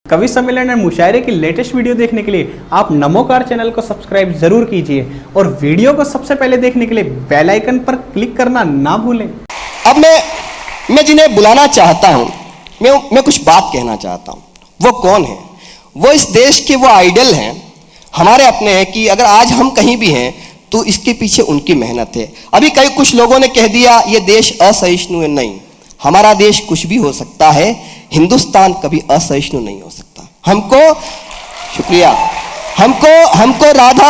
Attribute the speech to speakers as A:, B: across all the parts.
A: कवि सम्मेलन और मुशायरे की लेटेस्ट वीडियो देखने के लिए आप नमोकार चैनल को सब्सक्राइब जरूर कीजिए और वीडियो को सबसे पहले देखने के लिए बेल आइकन पर क्लिक करना ना भूलें।
B: अब मैं जिन्हें बुलाना चाहता हूं, मैं कुछ बात कहना चाहता हूं। वो कौन है? वो इस देश के वो आइडल हैं, हमारे अपने हैं कि अगर आज हम कहीं भी हैं तो इसके पीछे उनकी मेहनत है। अभी कुछ लोगों ने कह दिया ये देश असहिष्णु है। नहीं, हमारा देश कुछ भी हो सकता है, हिंदुस्तान कभी असहिष्णु नहीं हो सकता। हमको शुक्रिया, हमको राधा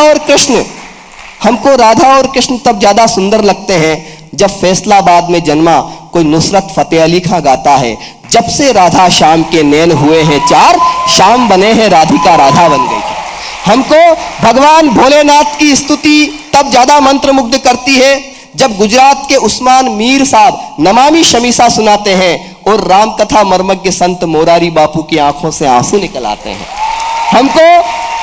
B: और कृष्ण तब ज्यादा सुंदर लगते हैं जब फैसलाबाद में जन्मा कोई नुसरत फतेह अली खां गाता है, जब से राधा श्याम के नैन हुए हैं चार, श्याम बने हैं राधिका राधा बन गई। हमको भगवान भोलेनाथ की स्तुति तब ज्यादा मंत्रमुग्ध करती है जब गुजरात के उस्मान मीर साहब नमामि शमीसा सुनाते हैं और राम कथा मर्मज्ञ संत मोरारी बापू की आंखों से आंसू निकल आते हैं।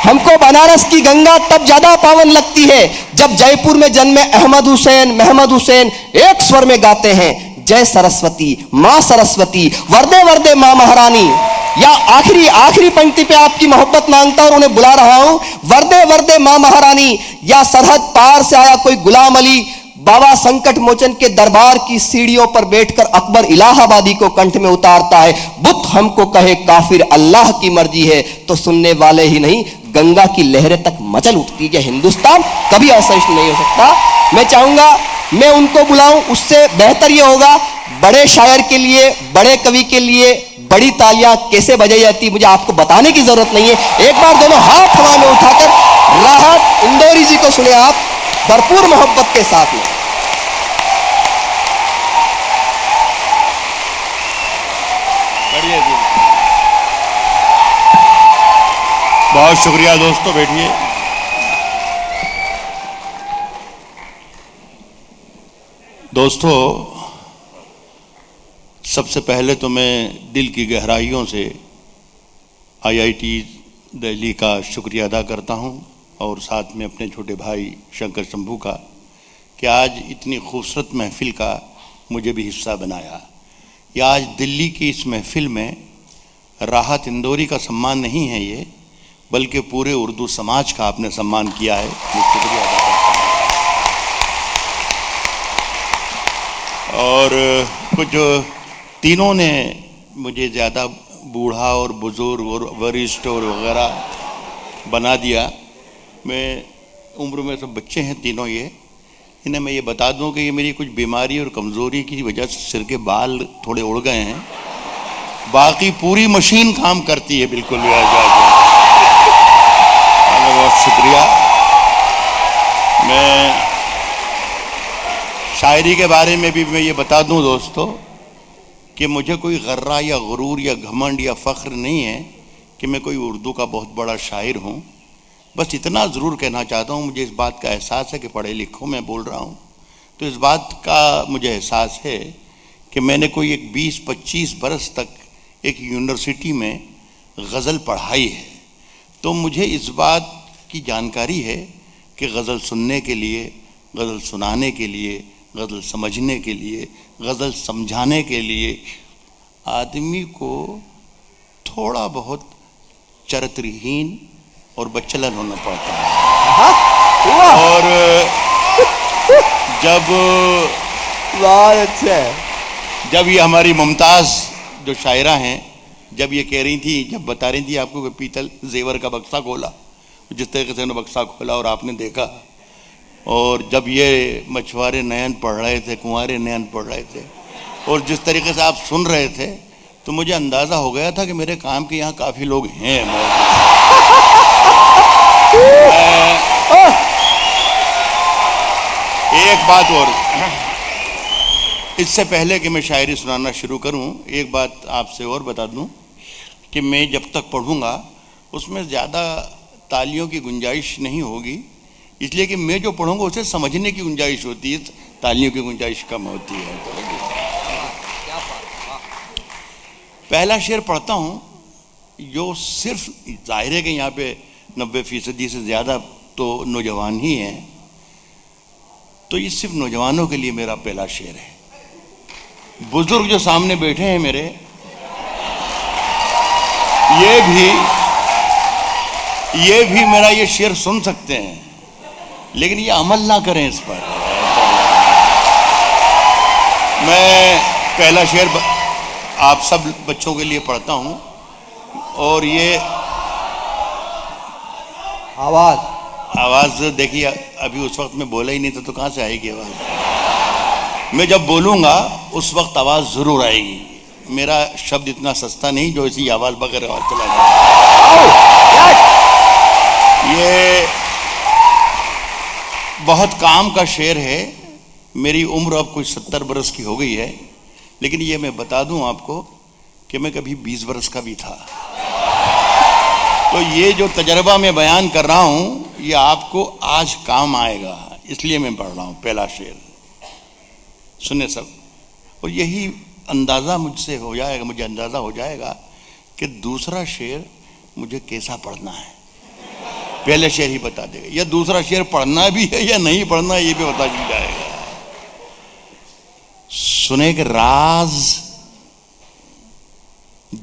B: हमको बनारस की गंगा तब ज्यादा पावन लगती है जब जयपुर में जन्मे महमद हुसैन एक स्वर में गाते हैं जय सरस्वती मां सरस्वती, वर्दे वर्दे मां महारानी। या आखिरी पंक्ति पे आपकी मोहब्बत मांगता और उन्हें बुला रहा हूं, वर्दे वर्दे मां महारानी। या सरहद पार से आया कोई गुलाम अली, बाबा संकट मोचन के दरबार की सीढ़ियों पर बैठकर अकबर इलाहाबादी को कंठ में उतारता है, बुत हमको कहे काफिर अल्लाह की मर्जी है, तो सुनने वाले ही नहीं गंगा की लहरें तक मचल उठती है। हिंदुस्तान कभी असहिष्णु नहीं हो सकता। मैं चाहूंगा मैं उनको बुलाऊं, उससे बेहतर ये होगा बड़े शायर के लिए, बड़े कवि के लिए बड़ी तालियां कैसे बजाई जाती मुझे आपको बताने की जरूरत नहीं है। एक बार दोनों हाथ हवा में उठाकर राहत इंदौरी जी को सुने आप भरपूर मोहब्बत के साथ में।
C: बहुत शुक्रिया दोस्तों, बैठिए। दोस्तों, सबसे पहले तो मैं दिल की गहराइयों से आईआईटी दिल्ली का शुक्रिया अदा करता हूं और साथ में अपने छोटे भाई शंकर शंभू का कि आज इतनी खूबसूरत महफिल का मुझे भी हिस्सा बनाया। या आज दिल्ली की इस महफिल में राहत इंदौरी का सम्मान नहीं है ये, बल्कि पूरे उर्दू समाज का आपने सम्मान किया है। मैं शुक्रिया अदा करता हूँ। और कुछ तीनों ने मुझे ज़्यादा बूढ़ा और बुज़ुर्ग और वरिष्ठ और वगैरह बना दिया। मैं उम्र में सब बच्चे हैं तीनों ये। इन्हें मैं ये बता दूं कि ये मेरी कुछ बीमारी और कमज़ोरी की वजह से सिर के बाल थोड़े उड़ गए हैं, बाकी पूरी मशीन काम करती है बिल्कुल। बहुत शुक्रिया। मैं शायरी के बारे में भी मैं ये बता दूं दोस्तों कि मुझे कोई गर्रा या गुरूर या घमंड या फ़ख्र नहीं है कि मैं कोई उर्दू का बहुत बड़ा शायर हूँ। बस इतना ज़रूर कहना चाहता हूँ, मुझे इस बात का एहसास है कि पढ़े लिखों में बोल रहा हूँ तो इस बात का मुझे एहसास है कि मैंने कोई एक 20-25 बरस तक एक यूनिवर्सिटी में गज़ल पढ़ाई है, तो मुझे इस बात की जानकारी है कि गज़ल सुनने के लिए, गज़ल सुनाने के लिए, गज़ल समझने के लिए, गज़ल समझाने के लिए आदमी को थोड़ा बहुत चरित्रहीन और बच्चलन होना पड़ता है। और जब ये हमारी मुमताज़ जो शायरा हैं, जब ये कह रही थी, जब बता रही थी आपको कि पीतल जेवर का बक्सा खोला, जिस तरीके से उन्होंने बक्सा खोला और आपने देखा, और जब ये मछुआरे नयन पढ़ रहे थे, कुंवारे नयन पढ़ रहे थे, और जिस तरीके से आप सुन रहे थे, तो मुझे अंदाज़ा हो गया था कि मेरे काम के यहाँ काफ़ी लोग हैं। एक बात और, इससे पहले कि मैं शायरी सुनाना शुरू करूं, एक बात आपसे और बता दूं कि मैं जब तक पढ़ूंगा उसमें ज़्यादा तालियों की गुंजाइश नहीं होगी, इसलिए कि मैं जो पढ़ूंगा उसे समझने की गुंजाइश होती है, तालियों की गुंजाइश कम होती है। पहला शेर पढ़ता हूं जो सिर्फ, जाहिर है कि यहाँ पे 90% से ज़्यादा तो नौजवान ही हैं, तो ये सिर्फ नौजवानों के लिए मेरा पहला शेर है। बुजुर्ग जो सामने बैठे हैं मेरे, ये भी मेरा ये शेर सुन सकते हैं, लेकिन ये अमल ना करें इस पर। मैं पहला शेर आप सब बच्चों के लिए पढ़ता हूं, और ये आवाज देखिए, अभी उस वक्त मैं बोला ही नहीं था तो कहां से आएगी आवाज। मैं जब बोलूंगा उस वक्त आवाज जरूर आएगी। मेरा शब्द इतना सस्ता नहीं जो इसी आवाज बगैर आवाज चला जाए। ये बहुत काम का शेर है। मेरी उम्र अब कुछ 70 बरस की हो गई है, लेकिन ये मैं बता दूं आपको कि मैं कभी 20 बरस का भी था। तो ये जो तजर्बा मैं बयान कर रहा हूं ये आपको आज काम आएगा, इसलिए मैं पढ़ रहा हूं। पहला शेर सुने सब, और यही अंदाजा मुझसे हो जाएगा, मुझे अंदाजा हो जाएगा कि दूसरा शेर मुझे कैसा पढ़ना है। पहले शेर ही बता देगा, या दूसरा शेर पढ़ना भी है या नहीं पढ़ना ये भी बता चल जाएगा। सुने कि राज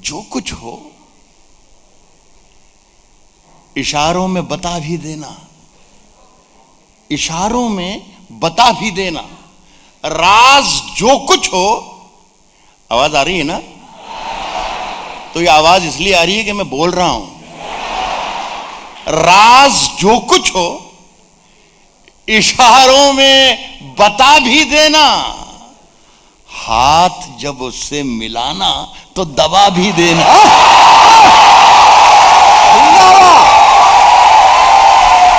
C: जो कुछ हो इशारों में बता भी देना, इशारों में बता भी देना। राज जो कुछ हो, आवाज आ रही है ना? तो ये आवाज इसलिए आ रही है कि मैं बोल रहा हूं। राज जो कुछ हो इशारों में बता भी देना, हाथ जब उससे मिलाना तो दबा भी देना।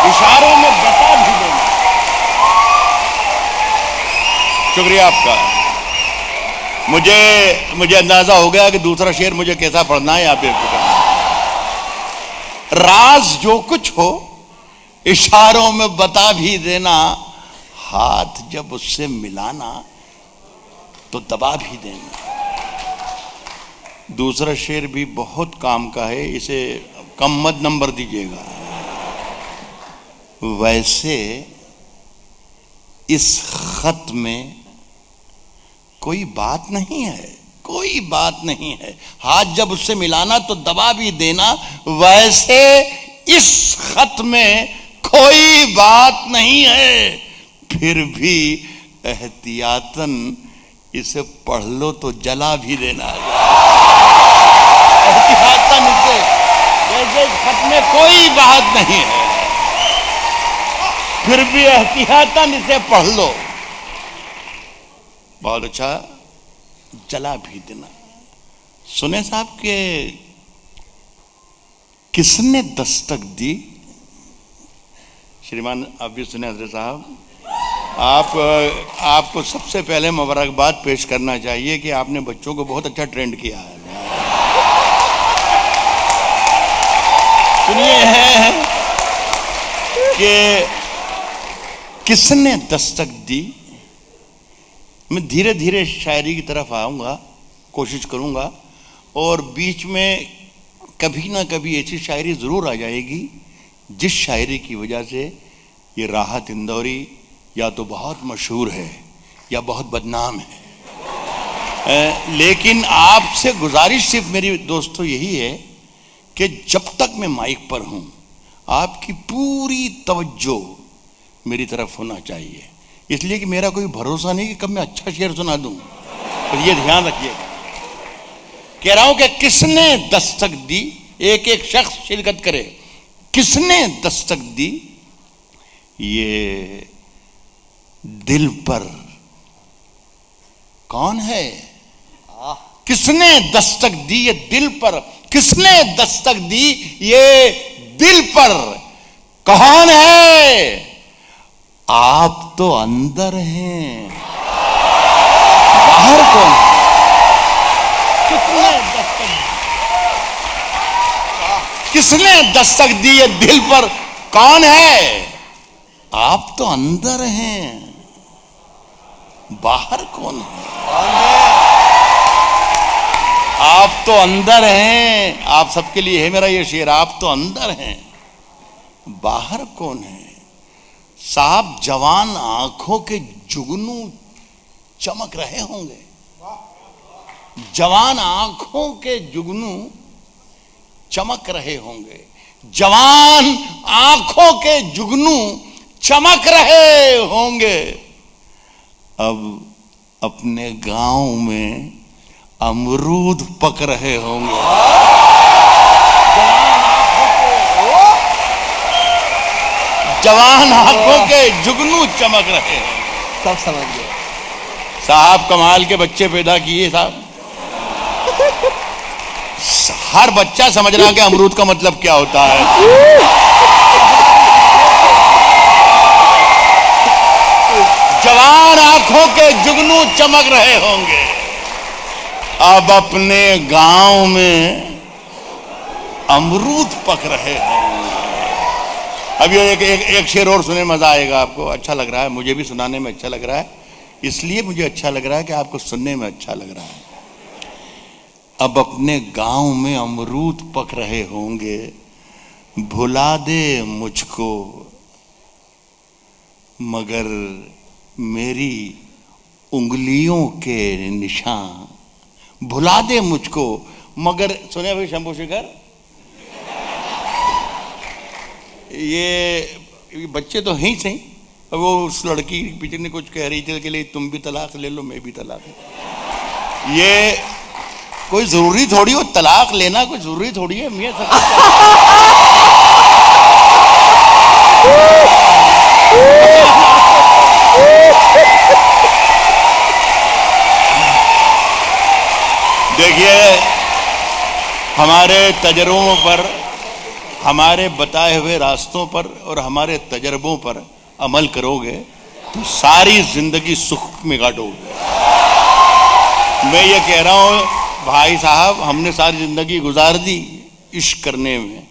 C: इशारों में बता भी देना। शुक्रिया आपका। मुझे अंदाजा हो गया कि दूसरा शेर मुझे कैसा पढ़ना है। आप राज जो कुछ हो इशारों में बता भी देना, हाथ जब उससे मिलाना तो दबा भी देना। दूसरा शेर भी बहुत काम का है, इसे कम मत नंबर दीजिएगा। वैसे इस खत में कोई बात नहीं है, कोई बात नहीं है, हाथ जब उससे मिलाना तो दबा भी देना। वैसे इस खत में कोई बात नहीं है, फिर भी एहतियातन इसे पढ़ लो तो जला भी देना। एहतियातन इसे, वैसे इस खत में कोई बात नहीं है, फिर भी एहतियातन इसे पढ़ लो। बहुत अच्छा, जला भी देना। सुने साहब के किसने दस्तक दी? श्रीमान आप भी सुने हजरत साहब। आपको सबसे पहले मुबारकबाद पेश करना चाहिए कि आपने बच्चों को बहुत अच्छा ट्रेंड किया है। सुनिए है कि किसने दस्तक दी। मैं धीरे धीरे शायरी की तरफ आऊँगा, कोशिश करूँगा, और बीच में कभी ना कभी ऐसी शायरी ज़रूर आ जाएगी जिस शायरी की वजह से ये राहत इंदौरी या तो बहुत मशहूर है या बहुत बदनाम है। लेकिन आपसे गुजारिश सिर्फ मेरी दोस्तों यही है कि जब तक मैं माइक पर हूँ आपकी पूरी तवज्जो मेरी तरफ होना चाहिए, इसलिए कि मेरा कोई भरोसा नहीं कि कब मैं अच्छा शेर सुना दूं। तो ये ध्यान रखिएगा। कह रहा हूं कि किसने दस्तक दी, एक एक शख्स शिरकत करे। किसने दस्तक दी ये दिल पर, कौन है? किसने दस्तक दी ये दिल पर, किसने दस्तक दी ये दिल पर, कौन है? आप तो अंदर हैं, बाहर कौन है? किसने दस्तक दी है दिल पर, कौन है? आप तो अंदर हैं, बाहर कौन है? आप तो अंदर हैं। आप सबके लिए है मेरा ये शेर। आप तो अंदर हैं, बाहर कौन है? साहब जवान आंखों के जुगनू चमक रहे होंगे, जवान आंखों के जुगनू चमक रहे होंगे, जवान आंखों के जुगनू चमक रहे होंगे। अब अपने गांव में अमरूद पक रहे होंगे। जवान आंखों के जुगनू चमक रहे हैं।
B: सब समझ गए
C: साहब, कमाल के बच्चे पैदा किए साहब। हर बच्चा समझ रहा कि अमरूद का मतलब क्या होता है। जवान आंखों के जुगनू चमक रहे होंगे। अब अपने गांव में अमरूद पक रहे होंगे। अब ये एक शेर और सुने, मजा आएगा आपको। अच्छा लग रहा है, मुझे भी सुनाने में अच्छा लग रहा है, इसलिए मुझे अच्छा लग रहा है कि आपको सुनने में अच्छा लग रहा है। अब अपने गांव में अमरूद पक रहे होंगे, भुला दे मुझको मगर मेरी उंगलियों के निशान, भुला दे मुझको मगर। सुने भाई शंभू शेखर, ये बच्चे तो हैं ही सही। अब वो उस लड़की पीछे ने कुछ कह रही थी कि ले तुम भी तलाक ले लो, मैं भी तलाक ले। ये कोई जरूरी थोड़ी हो, तलाक लेना कोई जरूरी थोड़ी है मियां सब। देखिए, हमारे तजर्बों पर, हमारे बताए हुए रास्तों पर और हमारे तजर्बों पर अमल करोगे तो सारी जिंदगी सुख में काटोगे। मैं ये कह रहा हूं भाई साहब, हमने सारी जिंदगी गुजार दी इश्क करने में।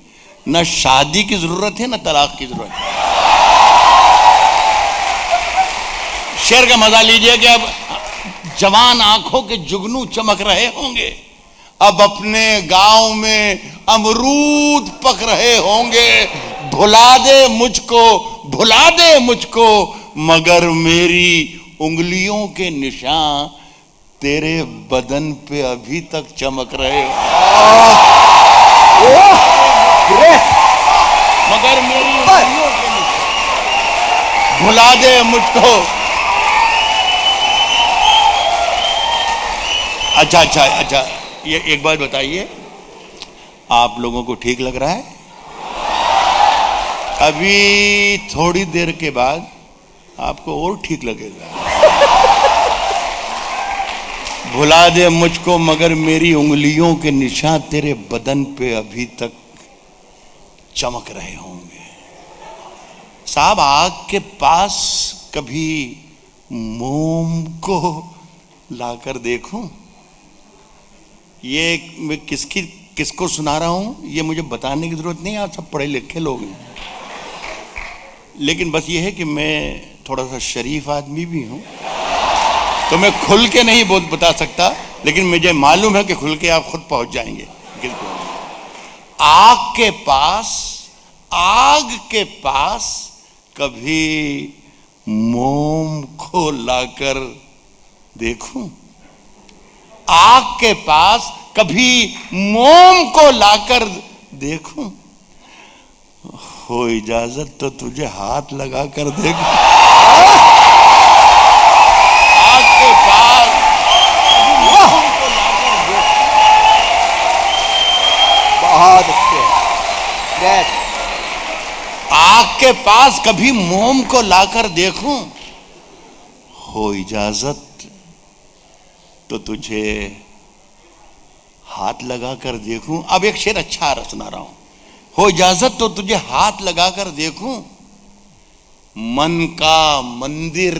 C: न शादी की जरूरत है न तलाक की जरूरत है। शेर का मजा लीजिए कि अब जवान आंखों के जुगनू चमक रहे होंगे। अब अपने गांव में अमरूद पक रहे होंगे, भुला दे मुझको, भुला दे मुझको मगर मेरी उंगलियों के निशान तेरे बदन पे अभी तक चमक रहे। मगर मेरी उंगलियों के निशान, भुला दे मुझको। अच्छा, ये एक बात बताइए, आप लोगों को ठीक लग रहा है? अभी थोड़ी देर के बाद आपको और ठीक लगेगा। भुला दे मुझको मगर मेरी उंगलियों के निशान तेरे बदन पे अभी तक चमक रहे होंगे। साहब, आग के पास कभी मोम को लाकर देखूं? ये मैं किसको सुना रहा हूं ये मुझे बताने की जरूरत नहीं है, आप सब पढ़े लिखे लोग हैं। लेकिन बस ये है कि मैं थोड़ा सा शरीफ आदमी भी हूं, तो मैं खुल के नहीं बता सकता, लेकिन मुझे मालूम है कि खुल के आप खुद पहुंच जाएंगे। आग के पास कभी मोम को लाकर देखूं? आग के पास कभी मोम को लाकर देखूं? हो इजाजत तो तुझे हाथ लगाकर देखूं। आग के पास कभी मोम को लाकर देखूं।
B: बहुत अच्छे, ग्रेट।
C: आग के पास कभी मोम को लाकर देखूं, हो इजाजत तो तुझे हाथ लगाकर देखूं। अब एक शेर अच्छा सुना रहा हूं। हो इजाजत तो तुझे हाथ लगाकर देखूं, मन का मंदिर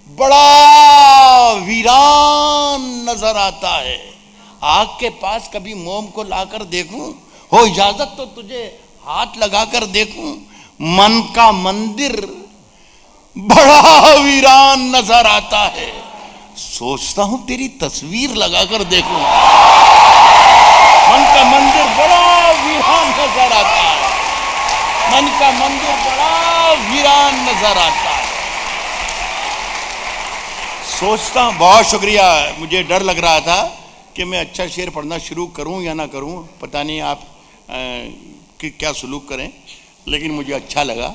C: बड़ा वीरान नजर आता है। आग के पास कभी मोम को लाकर देखूं, हो इजाजत तो तुझे हाथ लगाकर देखूं, मन का मंदिर बड़ा वीरान नजर आता है। सोचता हूं तेरी तस्वीर लगाकर देखूं, मन का मंदिर बड़ा वीरान नजर आता है। मन का मंदिर बड़ा वीरान नजर आता है। सोचता हूं, बहुत शुक्रिया। मुझे डर लग रहा था कि मैं अच्छा शेर पढ़ना शुरू करूं या ना करूं, पता नहीं आप कि क्या सलूक करें, लेकिन मुझे अच्छा लगा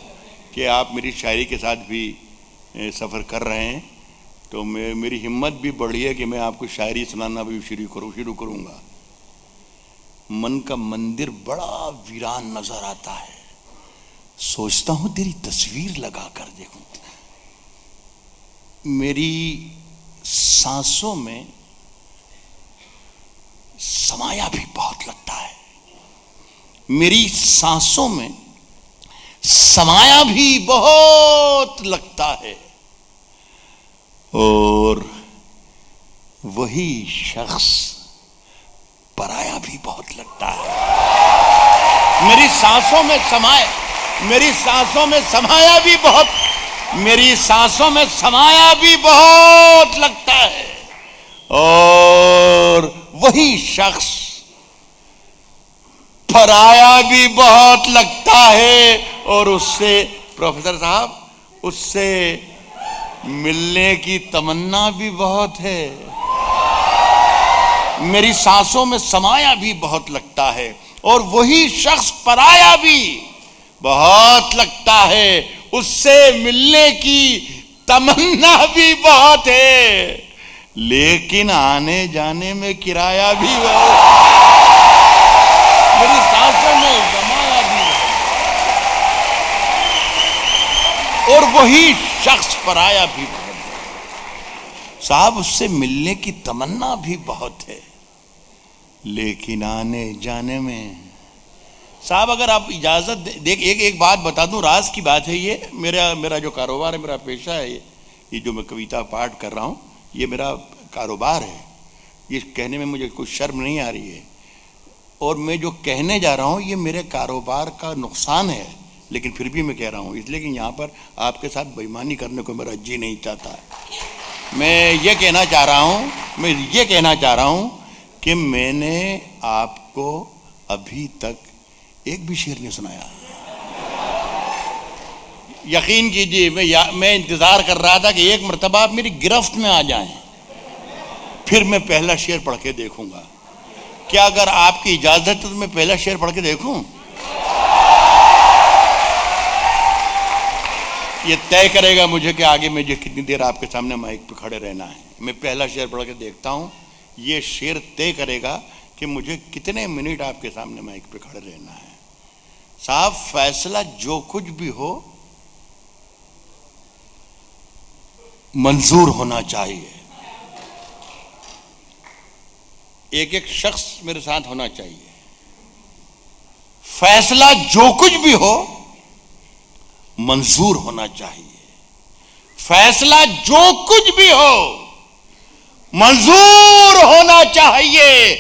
C: कि आप मेरी शायरी के साथ भी सफ़र कर रहे हैं, तो मेरी हिम्मत भी बढ़ी है कि मैं आपको शायरी सुनाना भी शुरू करूँगा। मन का मंदिर बड़ा वीरान नजर आता है, सोचता हूँ तेरी तस्वीर लगा कर देखूं। मेरी सांसों में समाया भी बहुत लगता है, मेरी सांसों में समाया भी बहुत लगता है, और वही शख्स पराया भी बहुत लगता है। मेरी सांसों में समाया भी बहुत, मेरी सांसों में समाया भी बहुत लगता है, और वही शख्स पराया भी बहुत लगता है, और उससे प्रोफेसर साहब, उससे मिलने की तमन्ना भी बहुत है। मेरी सांसों में समाया भी बहुत लगता है, और वही शख्स पराया भी बहुत लगता है, उससे मिलने की तमन्ना भी बहुत है, लेकिन आने जाने में किराया भी बहुत। मेरी सांसों में समाया भी, और वही शख्स पराया भी बहुत है। साहब, उससे मिलने की तमन्ना भी बहुत है, लेकिन आने जाने में। साहब, अगर आप इजाज़त देख, एक बात बता दूं, राज की बात है ये। मेरा जो कारोबार है, मेरा पेशा है, ये जो मैं कविता पाठ कर रहा हूँ, ये मेरा कारोबार है। ये कहने में मुझे कोई शर्म नहीं आ रही है, और मैं जो कहने जा रहा हूँ ये मेरे कारोबार का नुकसान है, लेकिन फिर भी मैं कह रहा हूँ, इसलिए कि यहाँ पर आपके साथ बेईमानी करने को मेरा जी नहीं चाहता। मैं ये कहना चाह रहा हूँ कि मैंने आपको अभी तक एक भी शेर नहीं सुनाया। यकीन कीजिए, मैं इंतजार कर रहा था कि एक मर्तबा आप मेरी गिरफ्त में आ जाएं, फिर मैं पहला शेर पढ़ के देखूंगा। क्या अगर आपकी इजाजत है तो मैं पहला शेर पढ़ के देखूं? ये तय करेगा मुझे कि आगे मुझे कितनी देर आपके सामने माइक पे खड़े रहना है। मैं पहला शेर पढ़ के देखता हूं, ये शेर तय करेगा कि मुझे कितने मिनट आपके सामने माइक पे खड़े रहना है। साहब, फैसला जो कुछ भी हो मंजूर होना चाहिए। एक एक शख्स मेरे साथ होना चाहिए। फैसला जो कुछ भी हो मंजूर होना चाहिए। फैसला जो कुछ भी हो मंजूर होना चाहिए।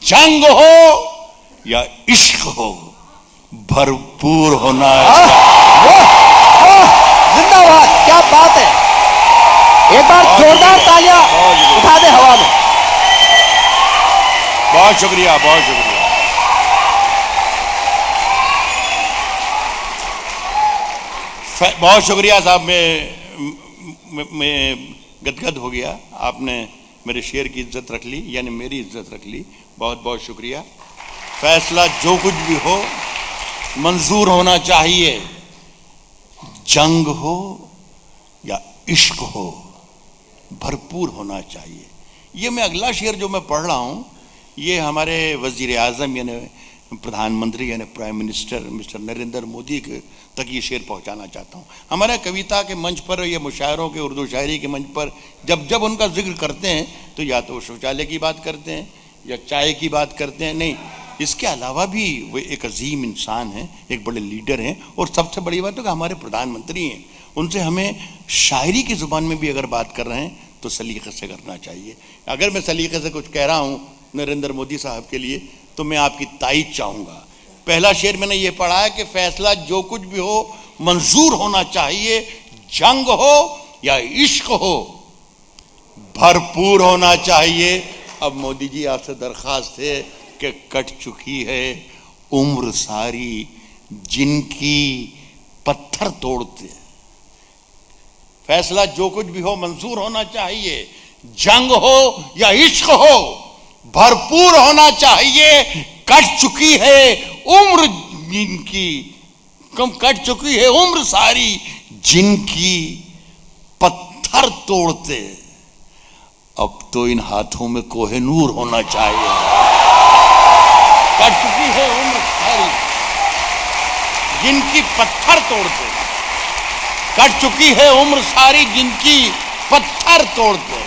C: जंग हो या इश्क हो भरपूर होना चाहिए।
B: जिंदाबाद, क्या बात है। एक बार जोरदार तालियां उठा दे हवा में।
C: बहुत शुक्रिया, बहुत शुक्रिया। बहुत शुक्रिया साहब, मैं गदगद हो गया। आपने मेरे शेर की इज्जत रख ली, यानी मेरी इज्जत रख ली। बहुत बहुत शुक्रिया। फैसला जो कुछ भी हो मंजूर होना चाहिए। जंग हो या इश्क हो भरपूर होना चाहिए। ये मैं अगला शेर जो मैं पढ़ रहा हूँ, ये हमारे वजीर आज़म यानी प्रधानमंत्री यानी prime minister mister Narendra Modi तक ये शेर पहुंचाना चाहता हूं। हमारे कविता के मंच पर या मुशायरों के उर्दू शायरी के मंच पर जब जब उनका जिक्र करते हैं तो या तो शौचालय की बात करते हैं या चाय की बात करते हैं। नहीं, इसके अलावा भी वो एक अजीम इंसान हैं, एक बड़े लीडर हैं, और सबसे बड़ी बात है कि हमारे प्रधानमंत्री हैं। उनसे हमें शायरी की ज़ुबान में भी अगर बात कर रहे हैं तो सलीक़े से करना चाहिए। अगर मैं सलीक़े से कुछ कह रहा हूँ नरेंद्र मोदी साहब के लिए तो मैं आपकी ताईद चाहूँगा। पहला शेर मैंने ये पढ़ा है कि फैसला जो कुछ भी हो मंजूर होना चाहिए। जंग हो या इश्क हो भरपूर होना चाहिए। अब मोदी जी आपसे दरख्वास्त है कि कट चुकी है उम्र सारी जिनकी पत्थर तोड़ते। फैसला जो कुछ भी हो मंजूर होना चाहिए। जंग हो या इश्क हो भरपूर होना चाहिए। कट चुकी है उम्र जिनकी कम कट चुकी है उम्र सारी जिनकी पत्थर तोड़ते, अब तो इन हाथों में कोहिनूर होना चाहिए। कट चुकी है उम्र सारी जिनकी पत्थर तोड़ते, कट चुकी है उम्र सारी जिनकी पत्थर तोड़ते,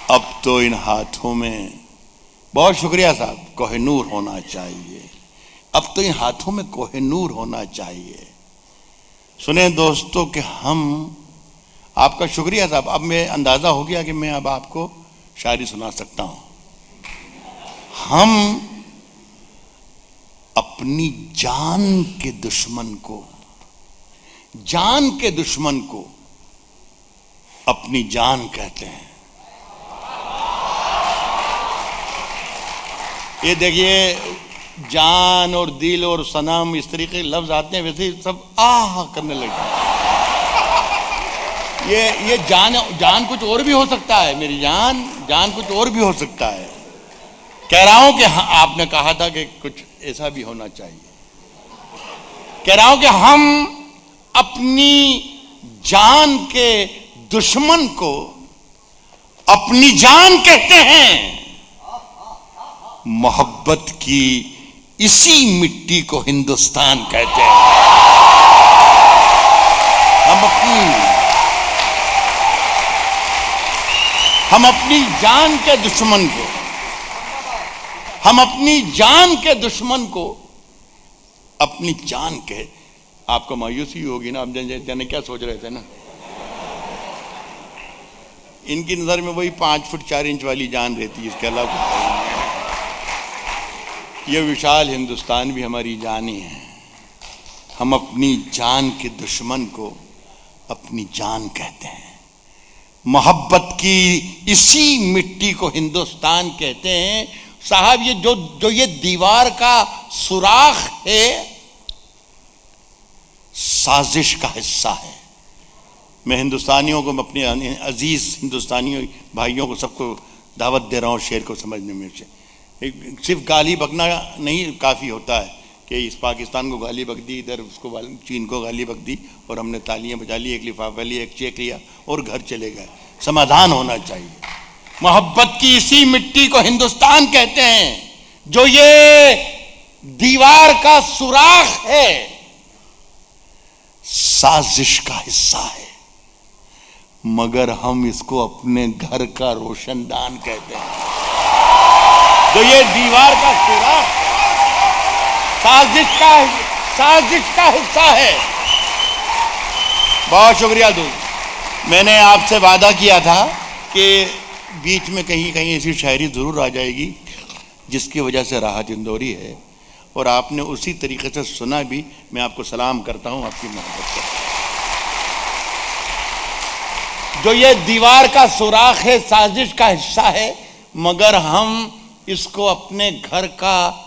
C: अब तो इन हाथों में, बहुत शुक्रिया साहब, कोहिनूर होना चाहिए। अब तो इन हाथों में कोहिनूर होना चाहिए। सुने दोस्तों कि हम, आपका शुक्रिया साहब, अब मैं अंदाजा हो गया कि मैं अब आपको शायरी सुना सकता हूं। हम अपनी जान के दुश्मन को, जान के दुश्मन को अपनी जान कहते हैं। ये देखिए, जान और दिल और सनम इस तरीके के लफ्ज आते हैं, वैसे ही सब आह करने लगे। ये जान कुछ और भी हो सकता है, मेरी जान कुछ और भी हो सकता है। कह रहा हूं कि हाँ, आपने कहा था कि कुछ ऐसा भी होना चाहिए। कह रहा हूं कि हम अपनी जान के दुश्मन को अपनी जान कहते हैं। मोहब्बत की इसी मिट्टी को हिंदुस्तान कहते हैं। हम अपनी जान के दुश्मन को, हम अपनी जान के दुश्मन को अपनी जान के, आपको मायूसी होगी ना, आप जाने क्या सोच रहे थे ना, इनकी नजर में वही 5 फुट 4 इंच वाली जान रहती है, इसके अलावा कुछ नहीं है। यह विशाल हिंदुस्तान भी हमारी जान ही है। हम अपनी जान के दुश्मन को अपनी जान कहते हैं। मोहब्बत की इसी मिट्टी को हिंदुस्तान कहते हैं। साहब, ये जो ये दीवार का सुराख है, साजिश का हिस्सा है। मैं हिंदुस्तानियों को, अपने अजीज हिंदुस्तानियों भाइयों को, सबको दावत दे रहा हूँ शेर को समझने में से। सिर्फ गाली बकना नहीं काफ़ी होता है कि इस पाकिस्तान को गाली बक दी, इधर उसको चीन को गाली बक दी और हमने तालियां बजा ली, एक लिफाफा लिया, एक चेक लिया और घर चले गए। समाधान होना चाहिए। मोहब्बत की इसी मिट्टी को हिंदुस्तान कहते हैं। जो ये दीवार का सुराख है, साजिश का हिस्सा है, मगर हम इसको अपने घर का रोशनदान कहते हैं। तो ये दीवार का सुराख साजिश का हिस्सा है। बहुत शुक्रिया दोस्त। मैंने आपसे वादा किया था कि बीच में कहीं कहीं ऐसी शायरी जरूर आ जाएगी जिसकी वजह से राहत इंदौरी है, और आपने उसी तरीके से सुना भी। मैं आपको सलाम करता हूं आपकी मोहब्बत से। जो ये दीवार का सुराख है, साजिश का हिस्सा है, मगर हम इसको अपने घर का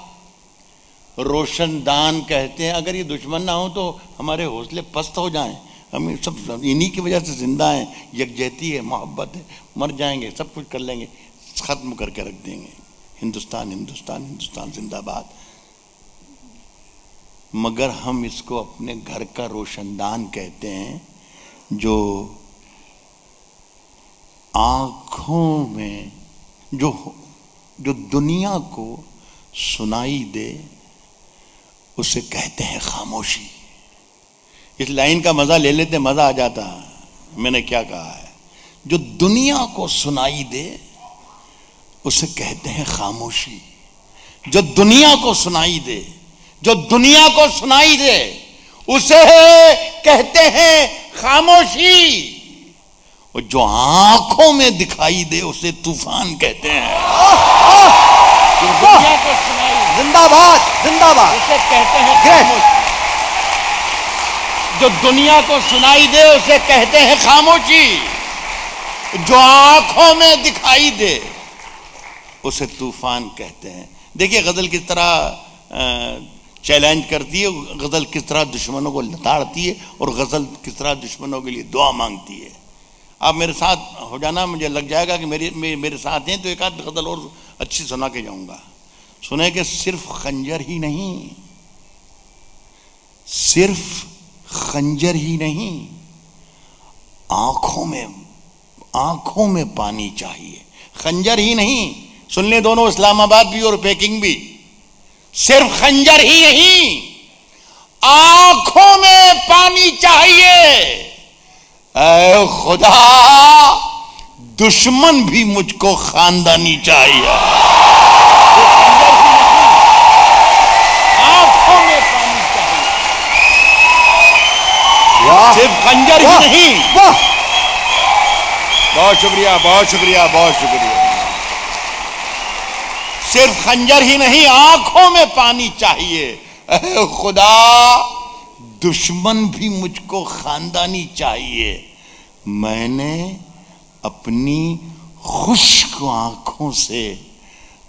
C: रोशनदान कहते हैं। अगर ये दुश्मन ना हो तो हमारे हौसले पस्त हो जाएं। हम सब इन्हीं की वजह से जिंदा हैं। यकजहती है, मोहब्बत है, मर जाएंगे, सब कुछ कर लेंगे, खत्म करके रख देंगे। हिंदुस्तान हिंदुस्तान हिंदुस्तान जिंदाबाद। मगर हम इसको अपने घर का रोशनदान कहते हैं, जो आंखों में जो दुनिया को सुनाई दे उसे कहते हैं खामोशी। इस लाइन का मजा ले लेते, मजा आ जाता। मैंने क्या कहा है? जो दुनिया को सुनाई दे उसे कहते हैं खामोशी। जो दुनिया को सुनाई दे, जो दुनिया को सुनाई दे उसे कहते हैं खामोशी। और जो आंखों में दिखाई दे उसे तूफान कहते हैं। जो दुनिया को सुनाई,
B: जिंदाबाद जिंदाबाद,
C: उसे कहते हैं खामोशी। जो दुनिया को सुनाई दे उसे कहते हैं खामोशी। जो आंखों में दिखाई दे उसे तूफान कहते हैं। देखिए गजल किस तरह चैलेंज करती है, गजल किस तरह दुश्मनों को लताड़ती है, और गजल किस तरह दुश्मनों के लिए दुआ मांगती है। आप मेरे साथ हो जाना, मुझे लग जाएगा कि मेरे साथ हैं तो एक आध गजल और अच्छी सुना के जाऊंगा। सुने कि सिर्फ खंजर ही नहीं, सिर्फ खंजर ही नहीं, आंखों में पानी चाहिए। खंजर ही नहीं, सुन ले दोनों, इस्लामाबाद भी और पेकिंग भी, सिर्फ खंजर ही नहीं, आंखों में पानी चाहिए। ऐ खुदा, दुश्मन भी मुझको खानदानी चाहिए। आंखों में पानी चाहिए, सिर्फ खंजर ही नहीं। बहुत शुक्रिया, बहुत शुक्रिया, बहुत शुक्रिया। सिर्फ खंजर ही नहीं, आंखों में पानी चाहिए। ऐ खुदा, दुश्मन भी मुझको खानदानी चाहिए। मैंने अपनी खुश्क आंखों से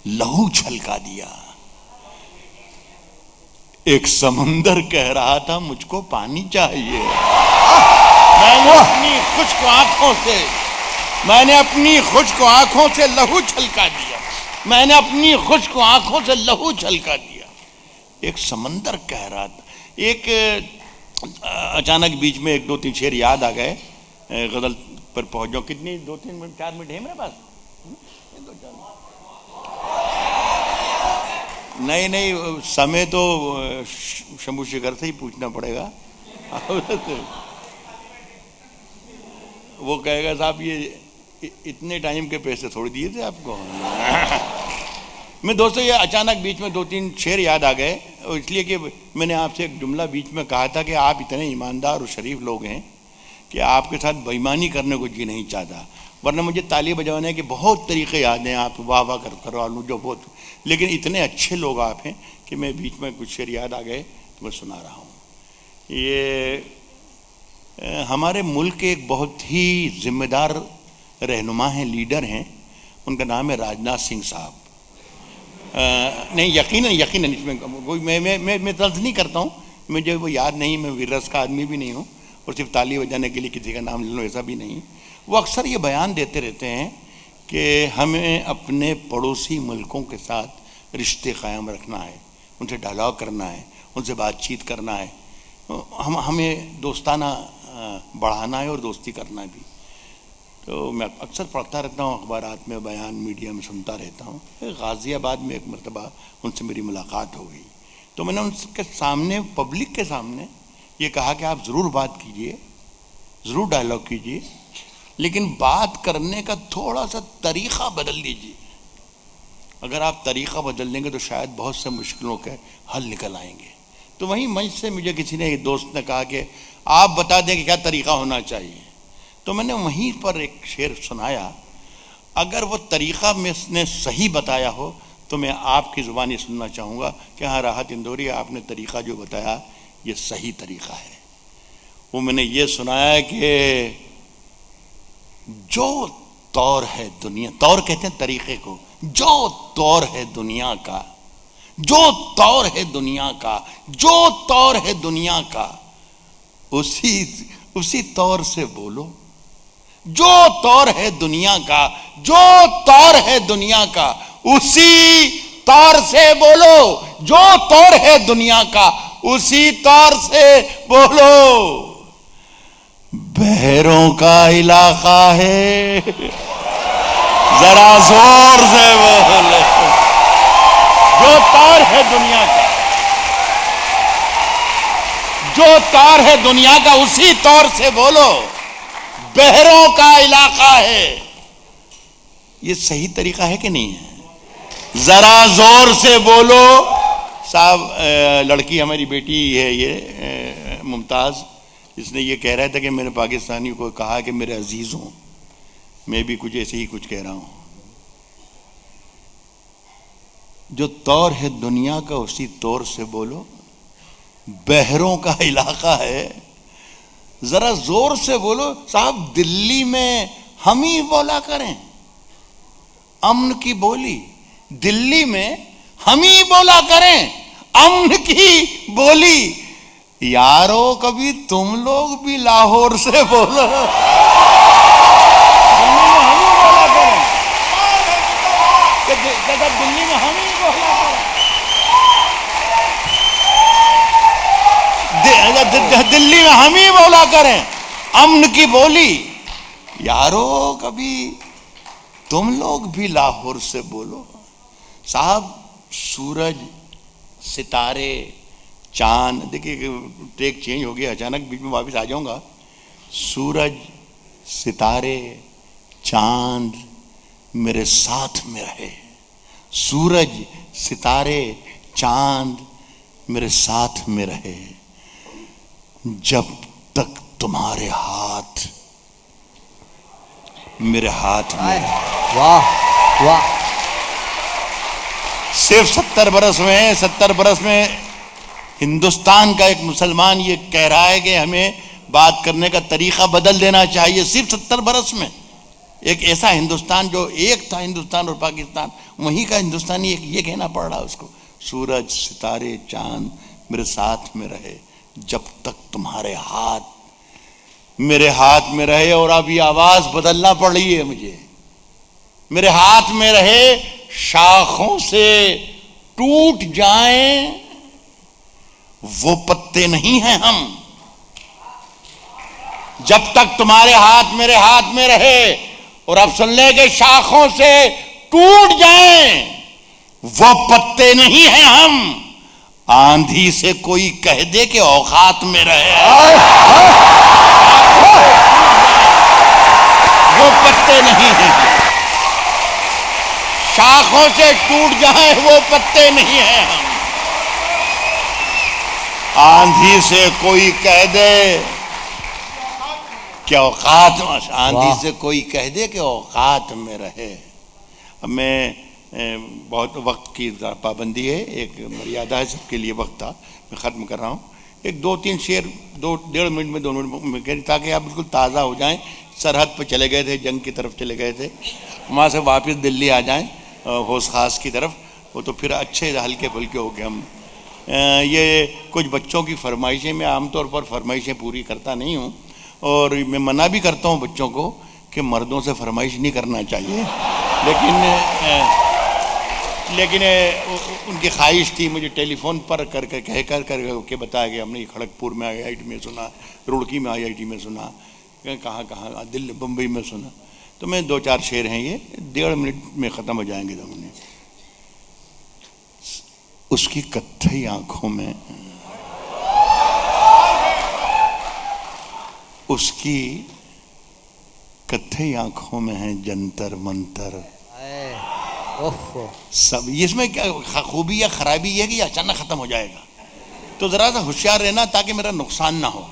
C: लहू छलका दिया। एक समंदर कह रहा था मुझको पानी चाहिए। मैंने अपनी खुश्क आंखों से, मैंने अपनी खुश्क आंखों से लहू छलका दिया। मैंने अपनी खुश्क आंखों से लहू छलका दिया। एक समंदर कह रहा था। एक अचानक बीच में 1-2-3 शेर याद आ गए, गजल पर पहुंच जाओ। कितनी 2-3 मिनट, 4 मिनट है मेरे पास? नहीं, समय तो शंभू शेखर से ही पूछना पड़ेगा। वो कहेगा साहब ये इतने टाइम के पैसे थोड़ी दिए थे आपको। मैं दोस्तों ये अचानक बीच में 2-3 शेर याद आ गए, इसलिए कि मैंने आपसे एक जुमला बीच में कहा था कि आप इतने ईमानदार और शरीफ लोग हैं कि आपके साथ बेईमानी करने को जी नहीं चाहता, वरना मुझे ताली बजाने के बहुत तरीके याद हैं। आप वाह वाह करवा लूँ जो बहुत, लेकिन इतने अच्छे लोग आप हैं कि मैं बीच में कुछ शेर याद आ गए तो मैं सुना रहा हूँ। ये हमारे मुल्क के एक बहुत ही जिम्मेदार रहनुमा हैं, लीडर हैं, उनका नाम है राजनाथ सिंह साहब। नहीं, यकीनन इसमें कोई मैं तर्ज नहीं करता हूँ, मुझे वो याद नहीं, मैं विरस का आदमी भी नहीं हूँ और सिर्फ ताली बजाने के लिए किसी का नाम ले लो ऐसा भी नहीं। वो अक्सर ये बयान देते रहते हैं कि हमें अपने पड़ोसी मुल्कों के साथ रिश्ते कायम रखना है, उनसे डायलॉग करना है, उनसे बातचीत करना है, हमें दोस्ताना बढ़ाना है और दोस्ती करना भी। तो मैं अक्सर पढ़ता रहता हूँ अखबारात में, बयान मीडिया में सुनता रहता हूँ। गाज़ियाबाद में एक मरतबा उनसे मेरी मुलाकात हो गई, तो मैंने उनके सामने, पब्लिक के सामने ये कहा कि आप ज़रूर बात कीजिए, ज़रूर डायलॉग कीजिए, लेकिन बात करने का थोड़ा सा तरीक़ा बदल लीजिए। अगर आप तरीक़ा बदल देंगे तो शायद बहुत से मुश्किलों के हल निकल आएंगे। तो वहीं मंच से मुझे किसी ने, एक दोस्त ने कहा कि आप बता दें कि क्या तरीक़ा होना चाहिए। तो मैंने वहीं पर एक शेर सुनाया। अगर वो तरीक़ा मैंने सही बताया हो तो मैं आपकी ज़ुबानी सुनना चाहूँगा कि हाँ राहत इंदौरी, आपने तरीक़ा जो बताया ये सही तरीक़ा है। वो मैंने ये सुनाया है कि जो तौर है दुनिया, तौर कहते हैं तरीक़े को, जो तौर है दुनिया का, जो तौर है दुनिया का, जो तौर है दुनिया का, उसी तौर से बोलो। जो तौर है दुनिया का, जो तौर है दुनिया का, उसी तौर से बोलो। जो तौर है दुनिया का, उसी तौर से बोलो। बहरों का इलाका है, जरा जोर से बोलो। जो तौर है दुनिया का, जो तौर है दुनिया का, उसी तौर से बोलो। बहरों का इलाका है। ये सही तरीका है कि नहीं है? जरा जोर से बोलो। साहब, लड़की हमारी बेटी है ये मुमताज़, इसने ये कह रहा था कि मैंने पाकिस्तानी को कहा कि मेरे अजीज़ों, मैं भी कुछ ऐसे ही कुछ कह रहा हूँ। जो तौर है दुनिया का उसी तौर से बोलो। बहरों का इलाका है, जरा जोर से बोलो। साहब, दिल्ली में हम ही बोला करें अमन की बोली, दिल्ली में हम ही बोला करें अमन की बोली। यारो, कभी तुम लोग भी लाहौर से बोलो। दिल्ली में हम ही बोला करें। दिल्ली में हम ही बोला करें, दिल्ली में हम ही बोला करें अमन की बोली। यारो कभी तुम लोग भी लाहौर से बोलो साहब। सूरज, सितारे, चांद, देखिए टेक चेंज हो गया अचानक, बीच में वापस आ जाऊंगा। सूरज, सितारे, चांद मेरे साथ में रहे। सूरज, सितारे, चांद मेरे साथ में रहे जब तक तुम्हारे हाथ मेरे हाथ में।
B: वाह वाह।
C: सिर्फ 70 बरस में हिंदुस्तान का एक मुसलमान ये कह रहा है कि हमें बात करने का तरीका बदल देना चाहिए। सिर्फ 70 बरस में एक ऐसा हिंदुस्तान जो एक था, हिंदुस्तान और पाकिस्तान, वहीं का हिंदुस्तानी एक ये कहना पड़ रहा है उसको, सूरज, सितारे, चांद मेरे साथ में रहे जब तक तुम्हारे हाथ मेरे हाथ में रहे। और अब ये आवाज बदलना पड़ रही है मुझे। मेरे हाथ में रहे, शाखों से टूट जाएं वो पत्ते नहीं हैं हम। जब तक तुम्हारे हाथ मेरे हाथ में रहे, और अब सुन ले कि शाखों से टूट जाएं वो पत्ते नहीं हैं हम। आंधी से कोई कह दे कि औकात में रहे, वो पत्ते नहीं हैं। शाखों से टूट जाए वो पत्ते नहीं हैं हम। आंधी से कोई कह दे कि औकात, आंधी से कोई कह दे कि औकात में रहे। अब मैं बहुत वक्त की पाबंदी है, एक मर्यादा है, सबके लिए वक्त था, मैं ख़त्म कर रहा हूँ। एक 2-3 शेर 1.5 मिनट में 2 मिनट में कह, ताकि आप बिल्कुल ताज़ा हो जाएं। सरहद पर चले गए थे, जंग की तरफ चले गए थे, वहाँ से वापस दिल्ली आ जाएं होश खास की तरफ, वो तो फिर अच्छे हल्के फुल्के हो गए हम। ये कुछ बच्चों की फरमाइशें, मैं आमतौर पर फरमाइशें पूरी करता नहीं हूँ, और मैं मना भी करता हूँ बच्चों को कि मर्दों से फरमाइश नहीं करना चाहिए, लेकिन उनकी ख्वाहिश थी। मुझे टेलीफोन पर करके कह के बताया गया, हमने खड़गपुर में IIT में सुना, रुड़की में IIT में सुना, कहाँ दिल्ली बम्बई में सुना। तो मैं 2-4 शेर हैं, ये 1.5 मिनट में ख़त्म हो जाएंगे दोनों। उसकी कत्थई आंखों में, उसकी कत्थई आंखों में है जंतर मंतर सब। इसमें क्या खूबी या खराबी है कि ये अचानक खत्म हो जाएगा, तो जरा सा होशियार रहना ताकि मेरा नुकसान ना हो।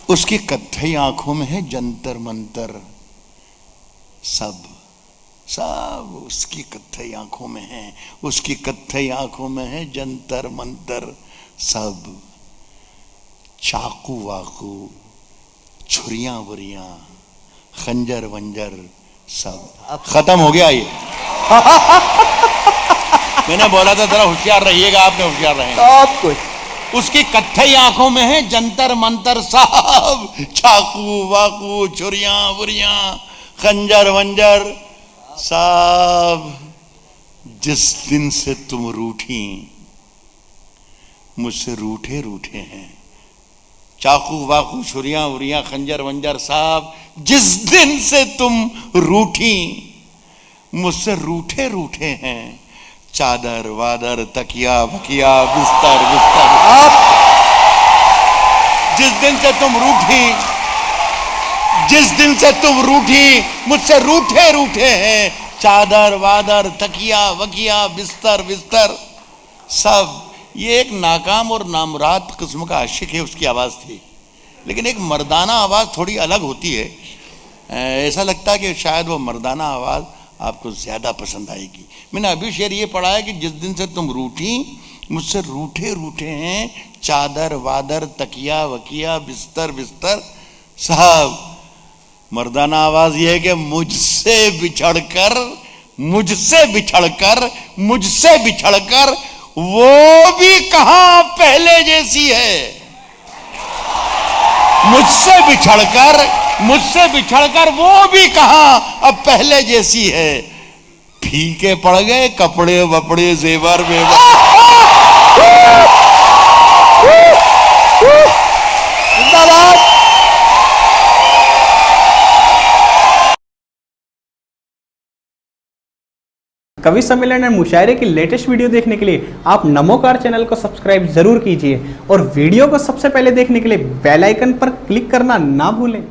C: उसकी कत्थई आंखों में है जंतर मंतर सब, सब उसकी कत्थई आंखों में है, उसकी कत्थई आंखों में है जंतर मंतर सब। चाकू वाकू, छुरियां वुरियां, खंजर वंजर सब। खत्म हो गया ये। मैंने बोला था जरा होशियार रहिएगा, आपने होशियार रहे
B: सब कुछ।
C: उसकी कत्थई आंखों में है जंतर मंतर सब, चाकू वाकू, छुरियां वुरियां, खंजर वंजर सब। जिस दिन से तुम रूठी, मुझसे रूठे रूठे हैं, चाकू वाकू, छुरियां वुरियां, खंजर वंजर साहब। जिस दिन से तुम रूठी, मुझसे रूठे रूठे हैं, चादर वादर तकिया वकिया बिस्तर बिस्तर। जिस दिन से तुम रूठी, जिस दिन से तुम रूठी, मुझसे रूठे रूठे हैं, चादर वादर तकिया वकिया बिस्तर बिस्तर सब। ये एक नाकाम और नामुराद किस्म का आशिक है, उसकी आवाज़ थी, लेकिन एक मर्दाना आवाज़ थोड़ी अलग होती है। ऐसा लगता है कि शायद वो मर्दाना आवाज़ आपको ज़्यादा पसंद आएगी। मैंने अभी शेर ये पढ़ा है कि जिस दिन से तुम रूठी, मुझसे रूठे रूठे हैं, चादर वादर तकिया वकिया बिस्तर बिस्तर साहब। मर्दाना आवाज़ ये है कि मुझसे बिछड़कर, मुझसे बिछड़कर, मुझसे बिछड़कर वो भी कहां पहले जैसी है। मुझसे बिछड़कर, मुझसे बिछड़कर वो भी कहां अब पहले जैसी है। फीके पड़ गए कपड़े वपड़े जेवर वेवर।
B: जिंदाबाद।
A: कवि सम्मेलन एंड मुशायरे की लेटेस्ट वीडियो देखने के लिए आप नमोकार चैनल को सब्सक्राइब जरूर कीजिए और वीडियो को सबसे पहले देखने के लिए बेल आइकन पर क्लिक करना ना भूलें।